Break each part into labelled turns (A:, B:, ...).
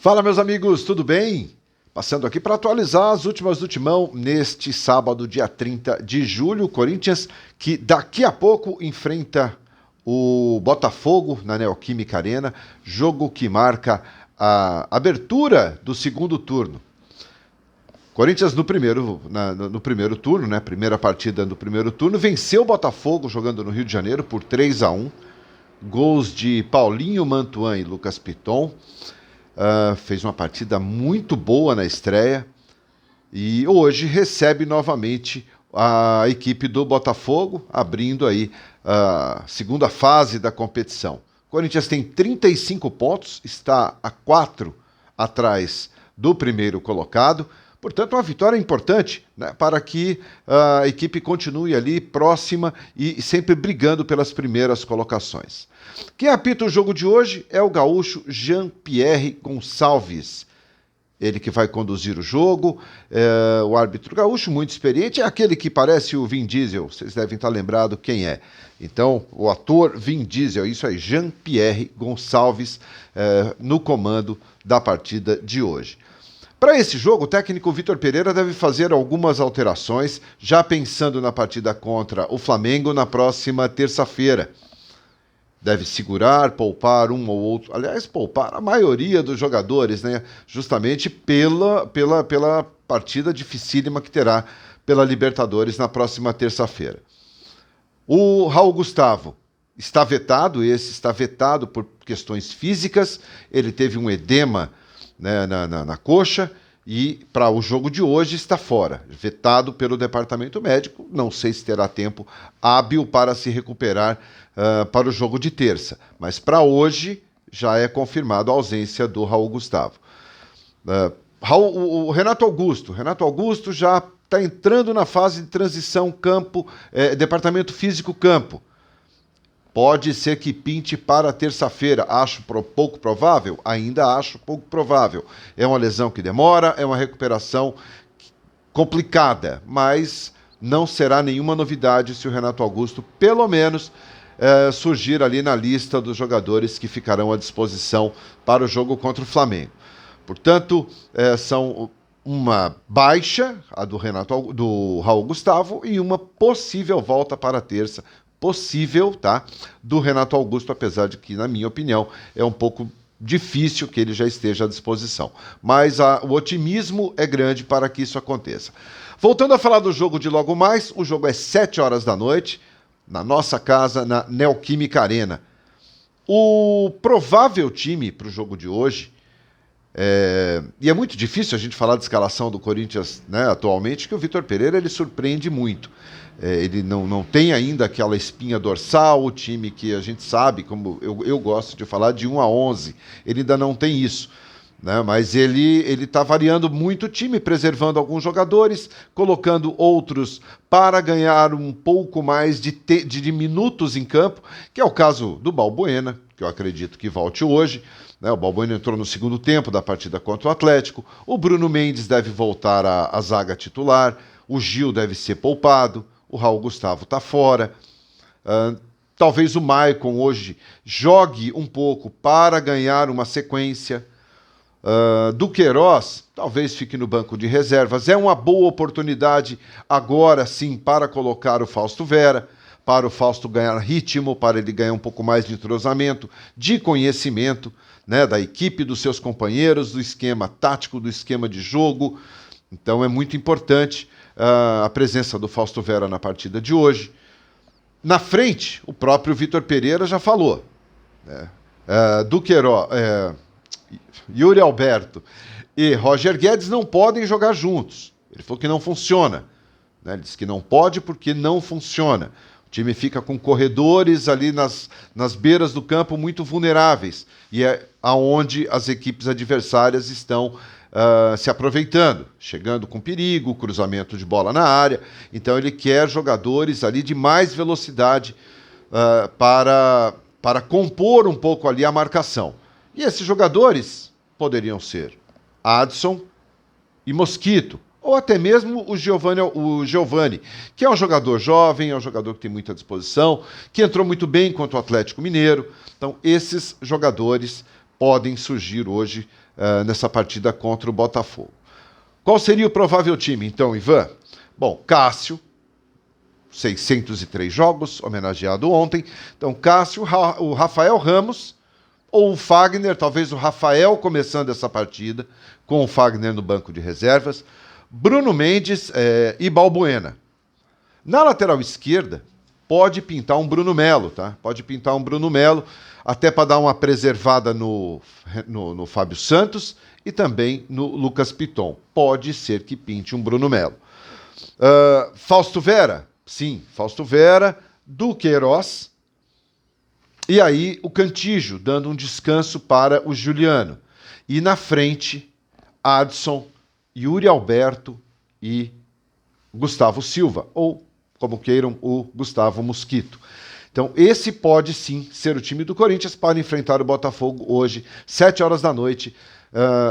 A: Fala, meus amigos, tudo bem? Passando aqui para atualizar as últimas do Timão neste sábado, dia 30 de julho. Corinthians que daqui a pouco enfrenta o Botafogo na Neoquímica Arena, jogo que marca a abertura do segundo turno. Corinthians no primeiro turno, né? Primeira partida do primeiro turno, venceu o Botafogo jogando no Rio de Janeiro por 3-1. Gols de Paulinho Mantuan e Lucas Piton. Fez uma partida muito boa na estreia e hoje recebe novamente a equipe do Botafogo, abrindo aí a segunda fase da competição. O Corinthians tem 35 pontos, está a 4 atrás do primeiro colocado. Portanto, uma vitória importante, né, para que a equipe continue ali próxima e sempre brigando pelas primeiras colocações. Quem apita o jogo de hoje é o gaúcho Jean-Pierre Gonçalves. Ele que vai conduzir o jogo, o árbitro gaúcho, muito experiente, é aquele que parece o Vin Diesel, vocês devem estar lembrados quem é. Então, o ator Vin Diesel, isso aí, Jean-Pierre Gonçalves, no comando da partida de hoje. Para esse jogo, o técnico Vitor Pereira deve fazer algumas alterações, já pensando na partida contra o Flamengo na próxima terça-feira. Deve segurar, poupar um ou outro, aliás, poupar a maioria dos jogadores, né? Justamente pela partida dificílima que terá pela Libertadores na próxima terça-feira. O Raul Gustavo está vetado por questões físicas, ele teve um edema, né, na coxa, e para o jogo de hoje está fora, vetado pelo departamento médico. Não sei se terá tempo hábil para se recuperar para o jogo de terça, mas para hoje já é confirmado a ausência do Raul Gustavo. O Renato Augusto já está entrando na fase de transição departamento físico-campo. Pode ser que pinte para terça-feira. Acho pouco provável? Ainda acho pouco provável. É uma lesão que demora, é uma recuperação complicada, mas não será nenhuma novidade se o Renato Augusto, pelo menos, surgir ali na lista dos jogadores que ficarão à disposição para o jogo contra o Flamengo. Portanto, são uma baixa, a do Raul Gustavo, e uma possível volta para a terça. Possível, tá? Do Renato Augusto, apesar de que, na minha opinião, é um pouco difícil que ele já esteja à disposição. Mas o otimismo é grande para que isso aconteça. Voltando a falar do jogo de logo mais, o jogo é 7 horas da noite, na nossa casa, na Neoquímica Arena. O provável time para o jogo de hoje, e é muito difícil a gente falar de escalação do Corinthians, né, atualmente, que o Vitor Pereira ele surpreende muito. Ele não tem ainda aquela espinha dorsal, o time que a gente sabe, como eu gosto de falar, de 1 a 11. Ele ainda não tem isso, né? Mas ele está variando muito o time, preservando alguns jogadores, colocando outros para ganhar um pouco mais de minutos em campo, que é o caso do Balbuena, que eu acredito que volte hoje. O Balbuena entrou no segundo tempo da partida contra o Atlético. O Bruno Mendes deve voltar à zaga titular. O Gil deve ser poupado. O Raul Gustavo está fora. Talvez o Maicon hoje jogue um pouco para ganhar uma sequência. Do Queiroz, talvez fique no banco de reservas. É uma boa oportunidade agora sim para colocar o Fausto Vera, para o Fausto ganhar ritmo, para ele ganhar um pouco mais de entrosamento, de conhecimento, né, da equipe, dos seus companheiros, do esquema tático, do esquema de jogo. Então é muito importante a presença do Fausto Vera na partida de hoje. Na frente, o próprio Vitor Pereira já falou, né? Do Queiroz, Yuri Alberto e Roger Guedes não podem jogar juntos. Ele falou que não funciona, né? Ele disse que não pode porque não funciona. O time fica com corredores ali nas beiras do campo muito vulneráveis, e é aonde as equipes adversárias estão se aproveitando, chegando com perigo, cruzamento de bola na área. Então ele quer jogadores ali de mais velocidade para compor um pouco ali a marcação. E esses jogadores poderiam ser Adson e Mosquito, ou até mesmo o Giovani, que é um jogador jovem, é um jogador que tem muita disposição, que entrou muito bem contra o Atlético Mineiro. Então esses jogadores podem surgir hoje nessa partida contra o Botafogo. Qual seria o provável time, então, Ivan? Bom, Cássio, 603 jogos, homenageado ontem. Então, Cássio, o Rafael Ramos ou o Fagner, talvez o Rafael começando essa partida, com o Fagner no banco de reservas, Bruno Mendes e Balbuena. Na lateral esquerda, pode pintar um Bruno Melo, tá? Pode pintar um Bruno Melo, até para dar uma preservada no Fábio Santos e também no Lucas Piton. Pode ser que pinte um Bruno Melo. Fausto Vera? Sim, Fausto Vera, Duqueiroz. E aí o Cantillo, dando um descanso para o Juliano. E na frente, Adson, Yuri Alberto e Gustavo Silva, ou, como queiram, o Gustavo Mosquito. Então, esse pode sim ser o time do Corinthians para enfrentar o Botafogo hoje, 7 horas da noite,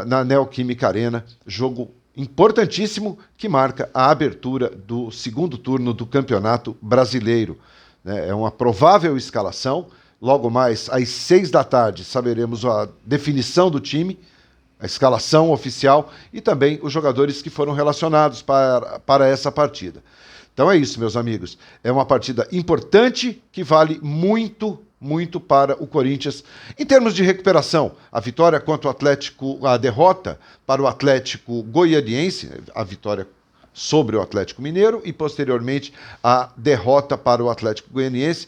A: na Neoquímica Arena. Jogo importantíssimo que marca a abertura do segundo turno do Campeonato Brasileiro. É uma provável escalação. Logo mais, às 6 da tarde, saberemos a definição do time, a escalação oficial e também os jogadores que foram relacionados para essa partida. Então é isso, meus amigos. É uma partida importante que vale muito, muito para o Corinthians. Em termos de recuperação, a vitória contra o Atlético, a derrota para o Atlético Goianiense, a vitória sobre o Atlético Mineiro e, posteriormente, a derrota para o Atlético Goianiense,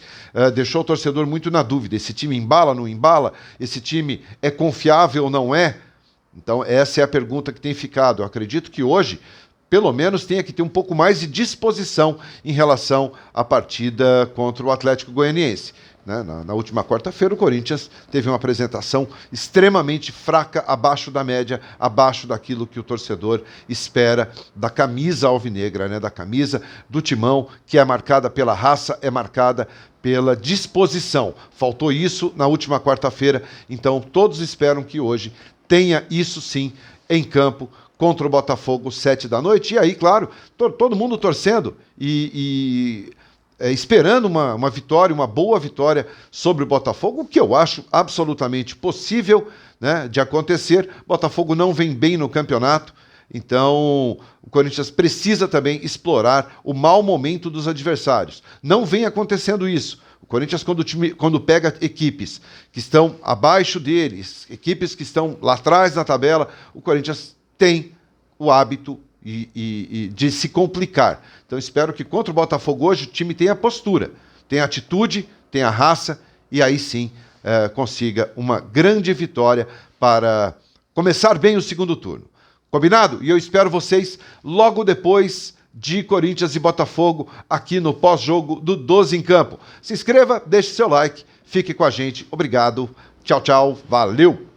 A: deixou o torcedor muito na dúvida. Esse time embala, não embala? Esse time é confiável ou não é? Então, essa é a pergunta que tem ficado. Eu acredito que hoje, pelo menos, tenha que ter um pouco mais de disposição em relação à partida contra o Atlético Goianiense. Na última quarta-feira, o Corinthians teve uma apresentação extremamente fraca, abaixo da média, abaixo daquilo que o torcedor espera da camisa alvinegra, da camisa do Timão, que é marcada pela raça, é marcada pela disposição. Faltou isso na última quarta-feira, então todos esperam que hoje tenha isso sim em campo contra o Botafogo, 7 da noite. E aí, claro, todo mundo torcendo esperando uma vitória, uma boa vitória sobre o Botafogo, o que eu acho absolutamente possível, de acontecer. Botafogo não vem bem no campeonato, então o Corinthians precisa também explorar o mau momento dos adversários. Não vem acontecendo isso. O Corinthians, quando pega equipes que estão abaixo deles, equipes que estão lá atrás na tabela, o Corinthians tem o hábito de se complicar. Então espero que contra o Botafogo hoje o time tenha postura, tenha atitude, tenha raça e aí sim consiga uma grande vitória para começar bem o segundo turno. Combinado? E eu espero vocês logo depois de Corinthians e Botafogo aqui no pós-jogo do 12 em Campo. Se inscreva, deixe seu like, fique com a gente. Obrigado, tchau, tchau, valeu!